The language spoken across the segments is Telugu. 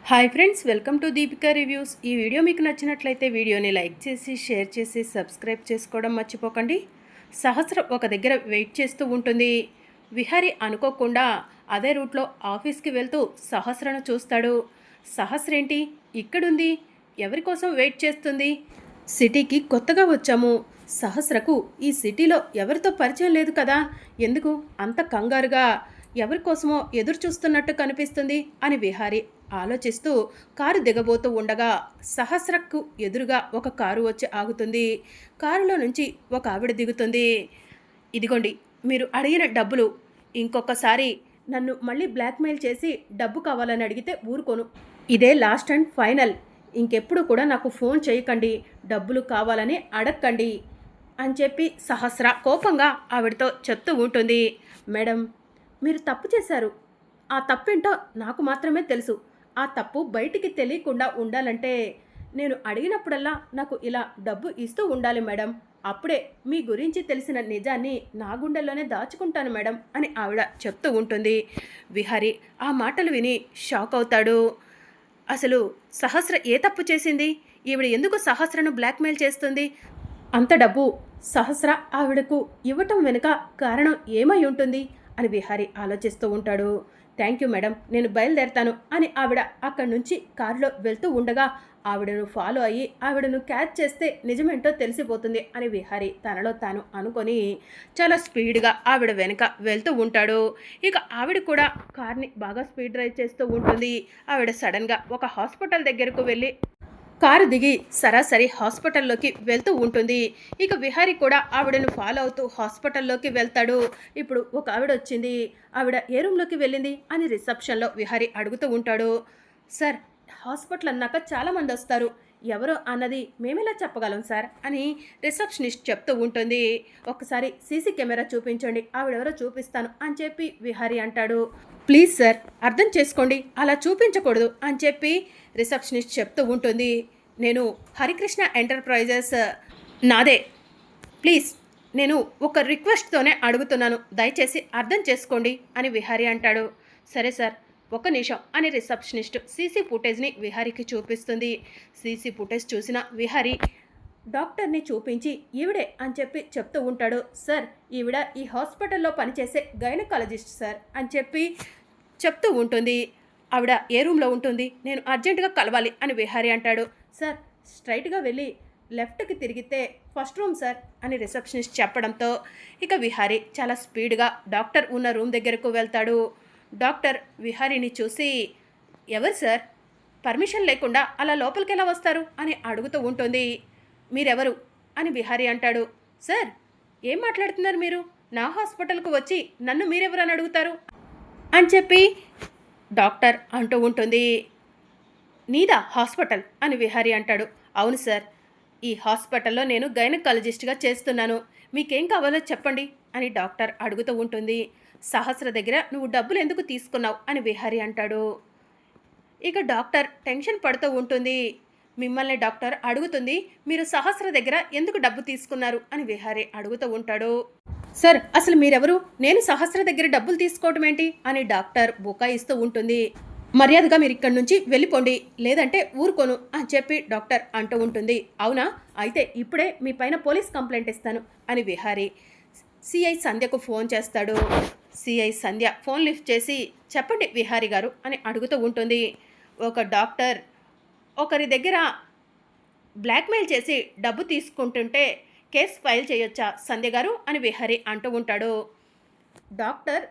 Hi friends, welcome to Deepika reviews. ఈ వీడియో మీకు నచ్చినట్లయితే వీడియోని లైక్ చేసి షేర్ చేసి సబ్స్క్రైబ్ చేసుకోవడం మర్చిపోకండి. సహస్ర ఒక దగ్గర వెయిట్ చేస్తూ ఉంటుంది. విహారి అనుకోకుండా అదే రూట్లో ఆఫీస్కి వెళ్తూ సహస్రను చూస్తాడు. సహస్ర ఏంటి ఇక్కడుంది, ఎవరి కోసం వెయిట్ చేస్తుంది? సిటీకి కొత్తగా వచ్చాము. సహస్రకు ఈ సిటీలో ఎవరితో పరిచయం లేదు కదా, ఎందుకు అంత కంగారుగా ఎవరి కోసమో ఎదురు చూస్తున్నట్టు కనిపిస్తుంది అని విహారి ఆలోచిస్తూ కారు దిగబోతూ ఉండగా సహస్రకు ఎదురుగా ఒక కారు వచ్చి ఆగుతుంది. కారులో నుంచి ఒక ఆవిడ దిగుతుంది. ఇదిగోండి మీరు అడిగిన డబ్బులు. ఇంకొకసారి నన్ను మళ్ళీ బ్లాక్మెయిల్ చేసి డబ్బు కావాలని అడిగితే ఊరుకోను. ఇదే లాస్ట్ అండ్ ఫైనల్. ఇంకెప్పుడు కూడా నాకు ఫోన్ చేయకండి, డబ్బులు కావాలని అడగకండి అని చెప్పి సహస్ర కోపంగా ఆవిడతో చెప్తూ ఉంటుంది. మేడం, మీరు తప్పు చేశారు. ఆ తప్పేంటో నాకు మాత్రమే తెలుసు. ఆ తప్పు బయటికి తెలియకుండా ఉండాలంటే నేను అడిగినప్పుడల్లా నాకు ఇలా డబ్బు ఇస్తూ ఉండాలి మేడం. అప్పుడే మీ గురించి తెలిసిన నిజాన్ని నా గుండెల్లోనే దాచుకుంటాను మేడం అని ఆవిడ చెప్తూ ఉంటుంది. విహారి ఆ మాటలు విని షాక్ అవుతాడు. అసలు సహస్ర ఏ తప్పు చేసింది? ఈవిడ ఎందుకు సహస్రను బ్లాక్మెయిల్ చేస్తుంది? అంత డబ్బు సహస్ర ఆవిడకు ఇవ్వటం వెనుక కారణం ఏమై ఉంటుంది అని విహారి ఆలోచిస్తూ ఉంటాడు. థ్యాంక్ యూ మేడం, నేను బయలుదేరతాను అని ఆవిడ అక్కడి నుంచి కారులో వెళ్తూ ఉండగా ఆవిడను ఫాలో అయ్యి ఆవిడను క్యాచ్ చేస్తే నిజమేంటో తెలిసిపోతుంది అని విహారి తనలో తాను అనుకొని చాలా స్పీడ్గా ఆవిడ వెనుక వెళ్తూ ఉంటాడు. ఇక ఆవిడ కూడా కార్ని బాగా స్పీడ్ డ్రైవ్ చేస్తూ ఉంటుంది. ఆవిడ సడన్గా ఒక హాస్పిటల్ దగ్గరకు వెళ్ళి కారు దిగి సరాసరి హాస్పిటల్లోకి వెళ్తూ ఉంటుంది. ఇక విహారి కూడా ఆవిడను ఫాలో అవుతూ హాస్పిటల్లోకి వెళ్తాడు. ఇప్పుడు ఒక ఆవిడ వచ్చింది, ఆవిడ ఏ రూమ్లోకి వెళ్ళింది అని రిసెప్షన్లో విహారి అడుగుతూ ఉంటాడు. సార్, హాస్పిటల్ అన్నాక చాలామంది వస్తారు, ఎవరో అన్నది మేమెలా చెప్పగలం సార్ అని రిసెప్షనిస్ట్ చెప్తూ ఉంటుంది. ఒకసారి సీసీ కెమెరా చూపించండి, ఆవిడెవరో చూపిస్తాను అని చెప్పి విహారి అంటాడు. ప్లీజ్ సార్, అర్థం చేసుకోండి, అలా చూపించకూడదు అని చెప్పి రిసెప్షనిస్ట్ చెప్తూ ఉంటుంది. నేను హరికృష్ణ ఎంటర్ప్రైజెస్ నాదే. ప్లీజ్, నేను ఒక రిక్వెస్ట్తోనే అడుగుతున్నాను, దయచేసి అర్థం చేసుకోండి అని విహారి అంటాడు. సరే సార్, ఒక నిమిషం అని రిసెప్షనిస్ట్ సీసీ ఫుటేజ్ని విహారికి చూపిస్తుంది. సీసీ ఫుటేజ్ చూసిన విహారి డాక్టర్ని చూపించి ఈవిడే అని చెప్పి చెప్తూ ఉంటాడు. సార్, ఈవిడ ఈ హాస్పిటల్లో పనిచేసే గైనకాలజిస్ట్ సార్ అని చెప్పి చెప్తూ ఉంటుంది. ఆవిడ ఏ రూమ్లో ఉంటుంది, నేను అర్జెంటుగా కలవాలి అని విహారి అంటాడు. సార్, స్ట్రైట్గా వెళ్ళి లెఫ్ట్కి తిరిగితే ఫస్ట్ రూమ్ సార్ అని రిసెప్షనిస్ట్ చెప్పడంతో ఇక విహారి చాలా స్పీడ్గా డాక్టర్ ఉన్న రూమ్ దగ్గరకు వెళ్తాడు. డాక్టర్ విహారిని చూసి, ఎవరు సార్, పర్మిషన్ లేకుండా అలా లోపలికి ఎలా వస్తారు అని అడుగుతూ ఉంటుంది. మీరెవరు అని విహారి అంటాడు. సార్, ఏం మాట్లాడుతున్నారు మీరు? నా హాస్పిటల్కు వచ్చి నన్ను మీరెవరు అని అడుగుతారు అని చెప్పి డాక్టర్ అంటూ ఉంటుంది. నీదా హాస్పిటల్ అని విహారి అంటాడు. అవును సార్, ఈ హాస్పిటల్లో నేను గైనకాలజిస్ట్గా చేస్తున్నాను, మీకేం కావాలో చెప్పండి అని డాక్టర్ అడుగుతూ ఉంటుంది. సహస్ర దగ్గర నువ్వు డబ్బులు ఎందుకు తీసుకున్నావు అని విహారి అంటాడు. ఇక డాక్టర్ టెన్షన్ పడుతూ ఉంటుంది. మిమ్మల్ని డాక్టర్ అడుగుతుంది, మీరు సహస్ర దగ్గర ఎందుకు డబ్బు తీసుకున్నారు అని విహారి అడుగుతూ ఉంటాడు. సార్, అసలు మీరెవరు? నేను సహస్ర దగ్గర డబ్బులు తీసుకోవటం ఏంటి అని డాక్టర్ బుకాయిస్తూ ఉంటుంది. మర్యాదగా మీరు ఇక్కడి నుంచి వెళ్ళిపోండి, లేదంటే ఊరుకోను అని చెప్పి డాక్టర్ అంటూ ఉంటుంది. అవునా, అయితే ఇప్పుడే మీ పైన పోలీస్ కంప్లైంట్ ఇస్తాను అని విహారి సిఐ సంధ్యకు ఫోన్ చేస్తాడు. సిఐ సంధ్య ఫోన్ లిఫ్ట్ చేసి, చెప్పండి విహారి గారు అని అడుగుతూ ఉంటుంది. ఒక డాక్టర్ ఒకరి దగ్గర బ్లాక్మెయిల్ చేసి డబ్బు తీసుకుంటుంటే కేసు ఫైల్ చేయొచ్చా సంధ్య గారు అని విహారి అంటూ ఉంటాడు. డాక్టర్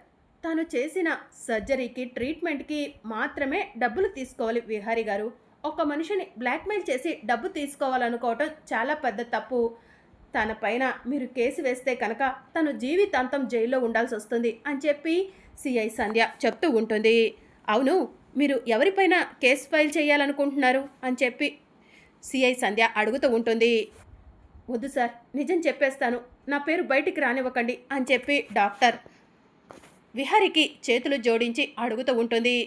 తాను చేసిన సర్జరీకి ట్రీట్మెంట్కి మాత్రమే డబ్బులు తీసుకోవాలి విహారి గారు. ఒక మనిషిని బ్లాక్మెయిల్ చేసి డబ్బు తీసుకోవాలనుకోవటం చాలా పెద్ద తప్పు. తన పైన మీరు కేసు వేస్తే కనుక తను జీవితాంతం జైల్లో ఉండాల్సి వస్తుంది అని చెప్పి సిఐ సంధ్య చెప్తూ ఉంటుంది. అవును, మీరు ఎవరిపైన కేసు ఫైల్ చేయాలనుకుంటున్నారు అని చెప్పి సిఐ సంధ్య అడుగుతూ ఉంటుంది. వద్దు సార్, నిజం చెప్పేస్తాను, నా పేరు బయటికి రానివ్వకండి అని చెప్పి డాక్టర్ విహారికి చేతులు జోడించి అడుగుతూ ఉంటుంది.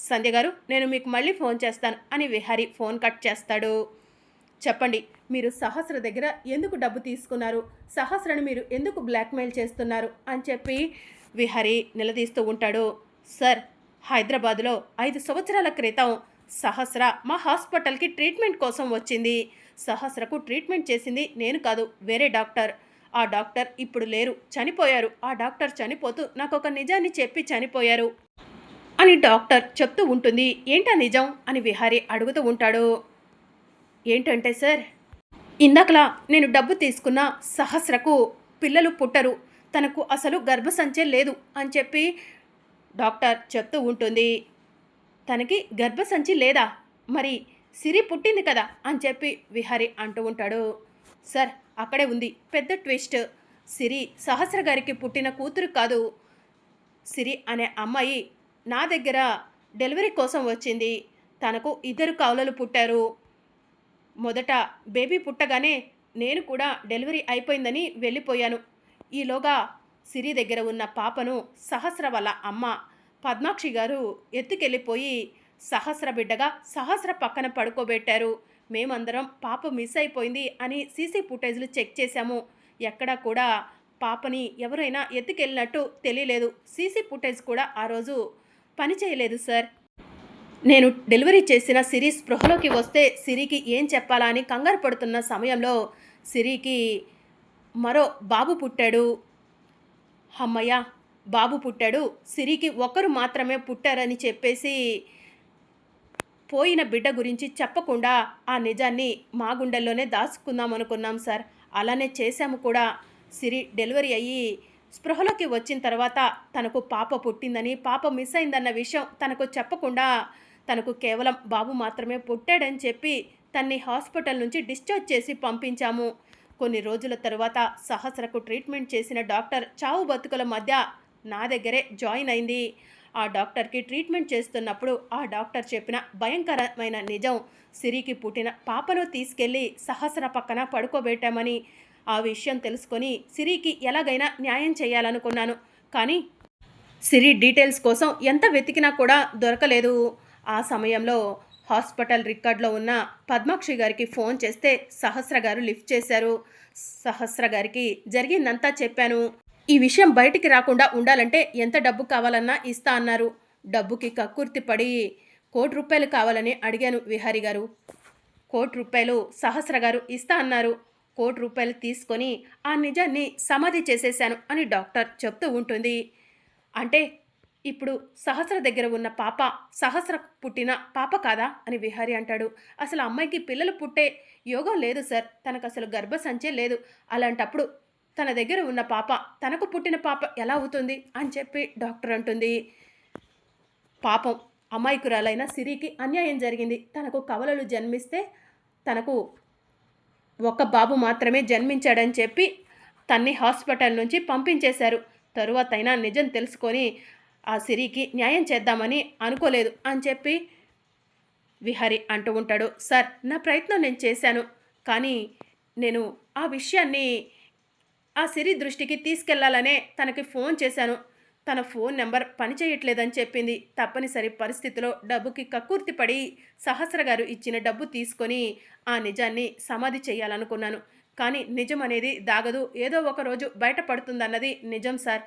సంధ్య గారు, నేను మీకు మళ్ళీ ఫోన్ చేస్తాను అని విహారి ఫోన్ కట్ చేస్తాడు. చెప్పండి, మీరు సహస్ర దగ్గర ఎందుకు డబ్బు తీసుకున్నారు, సహస్రను మీరు ఎందుకు బ్లాక్మెయిల్ చేస్తున్నారు అని చెప్పి విహారి నిలదీస్తూ ఉంటాడు. సార్, హైదరాబాద్లో 5 సంవత్సరాల క్రితం సహస్ర మా హాస్పిటల్కి ట్రీట్మెంట్ కోసం వచ్చింది. సహస్రకు ట్రీట్మెంట్ చేసింది నేను కాదు, వేరే డాక్టర్. ఆ డాక్టర్ ఇప్పుడు లేరు, చనిపోయారు. ఆ డాక్టర్ చనిపోతూ నాకు ఒక నిజాన్ని చెప్పి చనిపోయారు అని డాక్టర్ చెప్తూ ఉంటుంది. ఏంటా నిజం అని విహారీ అడుగుతూ ఉంటాడు. ఏంటంటే సార్, ఇందాకలా నేను డబ్బు తీసుకున్న సహస్రకు పిల్లలు పుట్టరు, తనకు అసలు గర్భసంచే లేదు అని చెప్పి డాక్టర్ చెప్తూ ఉంటుంది. తనకి గర్భసంచి లేదా, మరి సిరి పుట్టింది కదా అని చెప్పి విహారీ అంటూ ఉంటాడు. సార్, అక్కడే ఉంది పెద్ద ట్విస్ట్. సిరి సహస్ర గారికి పుట్టిన కూతురు కాదు. సిరి అనే అమ్మాయి నా దగ్గర డెలివరీ కోసం వచ్చింది. తనకు 2 కవలలు పుట్టారు. మొదట బేబీ పుట్టగానే నేను కూడా డెలివరీ అయిపోయిందని వెళ్ళిపోయాను. ఈలోగా సిరి దగ్గర ఉన్న పాపను సహస్ర వాళ్ళ అమ్మ పద్మాక్షి గారు ఎత్తుకెళ్ళిపోయి సహస్ర బిడ్డగా సహస్ర పక్కన పడుకోబెట్టారు. మేమందరం పాప మిస్ అయిపోయింది అని సీసీ ఫుటేజ్లు చెక్ చేశాము. ఎక్కడా కూడా పాపని ఎవరైనా ఎత్తుకెళ్ళినట్టు తెలియలేదు. సీసీ ఫుటేజ్ కూడా ఆ రోజు పని చేయలేదు సార్. నేను డెలివరీ చేసిన సిరి స్పృహలోకి వస్తే సిరికి ఏం చెప్పాలా అని కంగారు పడుతున్న సమయంలో సిరికి మరో బాబు పుట్టాడు. అమ్మయ్య, బాబు పుట్టాడు, సిరికి ఒకరు మాత్రమే పుట్టారని చెప్పేసి పోయిన బిడ్డ గురించి చెప్పకుండా ఆ నిజాన్ని మా గుండెల్లోనే దాచుకుందాం అనుకున్నాం సార్. అలానే చేశాము కూడా. సిరి డెలివరీ అయ్యి స్పృహలోకి వచ్చిన తర్వాత తనకు పాప పుట్టిందని, పాప మిస్ అయిందన్న విషయం తనకు చెప్పకుండా తనకు కేవలం బాబు మాత్రమే పుట్టాడని చెప్పి తన్ని హాస్పిటల్ నుంచి డిశ్చార్జ్ చేసి పంపించాము. కొన్ని రోజుల తర్వాత సహస్రకు ట్రీట్మెంట్ చేసిన డాక్టర్ చావు బతుకుల మధ్య నా దగ్గరే జాయిన్ అయింది. ఆ డాక్టర్కి ట్రీట్మెంట్ చేస్తున్నప్పుడు ఆ డాక్టర్ చెప్పిన భయంకరమైన నిజం, సిరికి పుట్టిన పాపను తీసుకెళ్ళి సహస్ర పక్కన పడుకోబెట్టామని. ఆ విషయం తెలుసుకొని సిరికి ఎలాగైనా న్యాయం చేయాలనుకున్నాను. కానీ సిరి డీటెయిల్స్ కోసం ఎంత వెతికినా కూడా దొరకలేదు. ఆ సమయంలో హాస్పిటల్ రికార్డులో ఉన్న పద్మాక్షి గారికి ఫోన్ చేస్తే సహస్ర గారు లిఫ్ట్ చేశారు. సహస్ర గారికి జరిగిందంతా చెప్పాను. ఈ విషయం బయటికి రాకుండా ఉండాలంటే ఎంత డబ్బు కావాలన్నా ఇస్తా అన్నారు. డబ్బుకి కక్కుర్తి పడి ₹1,00,00,000 కావాలని అడిగాను విహారీ గారు. ₹1,00,00,000 సహస్ర గారు ఇస్తా అన్నారు. ₹1,00,00,000 తీసుకొని ఆ నిజాన్ని సమాధి చేసేశాను అని డాక్టర్ చెప్తూ ఉంటుంది. అంటే ఇప్పుడు సహస్ర దగ్గర ఉన్న పాప సహస్ర పుట్టిన పాప కాదా అని విహారీ అంటాడు. అసలు అమ్మాయికి పిల్లలు పుట్టే యోగం లేదు సార్, తనకు అసలు గర్భసంచే లేదు. అలాంటప్పుడు తన దగ్గర ఉన్న పాప తనకు పుట్టిన పాప ఎలా అవుతుంది అని చెప్పి డాక్టర్ అంటుంది. పాపం అమాయకురాలైన సిరికి అన్యాయం జరిగింది. తనకు కవలలు జన్మిస్తే తనకు ఒక బాబు మాత్రమే జన్మించాడని చెప్పి తన్ని హాస్పిటల్ నుంచి పంపించేశారు. తరువాతైనా నిజం తెలుసుకొని ఆ సిరికి న్యాయం చేద్దామని అనుకోలేదు అని చెప్పి విహారీ అంటూ ఉంటాడు. సార్, నా ప్రయత్నం నేను చేశాను, కానీ నేను ఆ విషయాన్ని ఆ సిరి దృష్టికి తీసుకెళ్లాలనే తనకి ఫోన్ చేశాను. తన ఫోన్ నెంబర్ పనిచేయట్లేదని చెప్పింది. తప్పనిసరి పరిస్థితిలో డబ్బుకి కక్కుర్తి పడి సహస్ర గారు ఇచ్చిన డబ్బు తీసుకొని ఆ నిజాన్ని సమాధి చేయాలనుకున్నాను. కానీ నిజం అనేది దాగదు, ఏదో ఒక రోజు బయటపడుతుందన్నది నిజం సార్.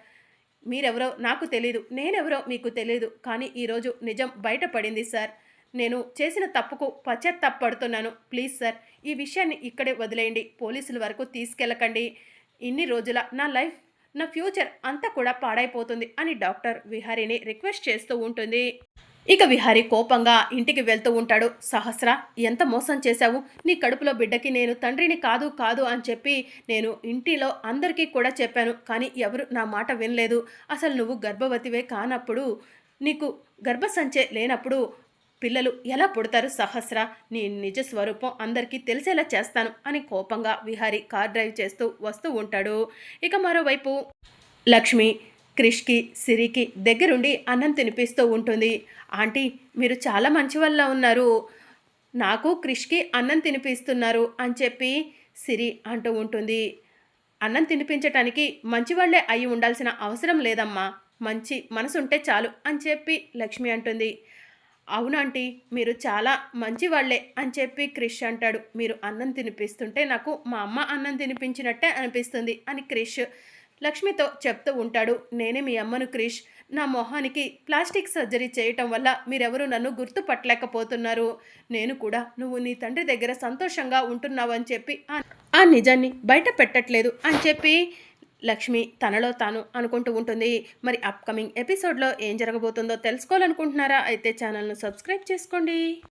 మీరెవరో నాకు తెలీదు, నేనెవరో మీకు తెలీదు, కానీ ఈరోజు నిజం బయటపడింది సార్. నేను చేసిన తప్పుకు పశ్చాత్తాపడుతున్నాను. ప్లీజ్ సార్, ఈ విషయాన్ని ఇక్కడే వదిలేయండి, పోలీసుల వరకు తీసుకెళ్ళకండి. ఇన్ని రోజుల నా లైఫ్, నా ఫ్యూచర్ అంతా కూడా పాడైపోతుంది అని డాక్టర్ విహారీని రిక్వెస్ట్ చేస్తూ ఉంటుంది. ఇక విహారీ కోపంగా ఇంటికి వెళ్తూ ఉంటాడు. సహస్ర, ఎంత మోసం చేశావు, నీ కడుపులో బిడ్డకి నేను తండ్రిని కాదు కాదు అని చెప్పి నేను ఇంటిలో అందరికీ కూడా చెప్పాను, కానీ ఎవరు నా మాట వినలేదు. అసలు నువ్వు గర్భవతివే కానప్పుడు, నీకు గర్భసంచే లేనప్పుడు పిల్లలు ఎలా పుడతారు సహస్ర? నీ నిజ స్వరూపం అందరికీ తెలిసేలా చేస్తాను అని కోపంగా విహారీ కార్ డ్రైవ్ చేస్తూ వస్తూ ఉంటాడు. ఇక మరోవైపు లక్ష్మి క్రిష్కి సిరికి దగ్గరుండి అన్నం తినిపిస్తూ ఉంటుంది. ఆంటీ, మీరు చాలా మంచి వల్ల ఉన్నారు, నాకు క్రిష్కి అన్నం తినిపిస్తున్నారు అని చెప్పి సిరి అంటూ ఉంటుంది. అన్నం తినిపించటానికి మంచివాళ్లే అయి ఉండాల్సిన అవసరం లేదమ్మా, మంచి మనసుంటే చాలు అని చెప్పి లక్ష్మి అంటుంది. అవునాంటీ, మీరు చాలా మంచివాళ్లే అని చెప్పి క్రిష్ అంటాడు. మీరు అన్నం తినిపిస్తుంటే నాకు మా అమ్మ అన్నం తినిపించినట్టే అనిపిస్తుంది అని క్రిష్ లక్ష్మితో చెప్తూ ఉంటాడు. నేనే మీ అమ్మను క్రిష్, నా మొహానికి ప్లాస్టిక్ సర్జరీ చేయటం వల్ల మీరెవరూ నన్ను గుర్తుపట్టలేకపోతున్నారు. నేను కూడా నువ్వు నీ తండ్రి దగ్గర సంతోషంగా ఉంటున్నావని చెప్పి ఆ నిజాన్ని బయట పెట్టట్లేదు అని చెప్పి లక్ష్మి తనలో తాను అనుకుంటూ ఉంటుంది. మరి అప్కమింగ్ ఎపిసోడ్లో ఏం జరగబోతుందో తెలుసుకోవాలనుకుంటున్నారా? అయితే ఛానల్ను సబ్స్క్రైబ్ చేసుకోండి.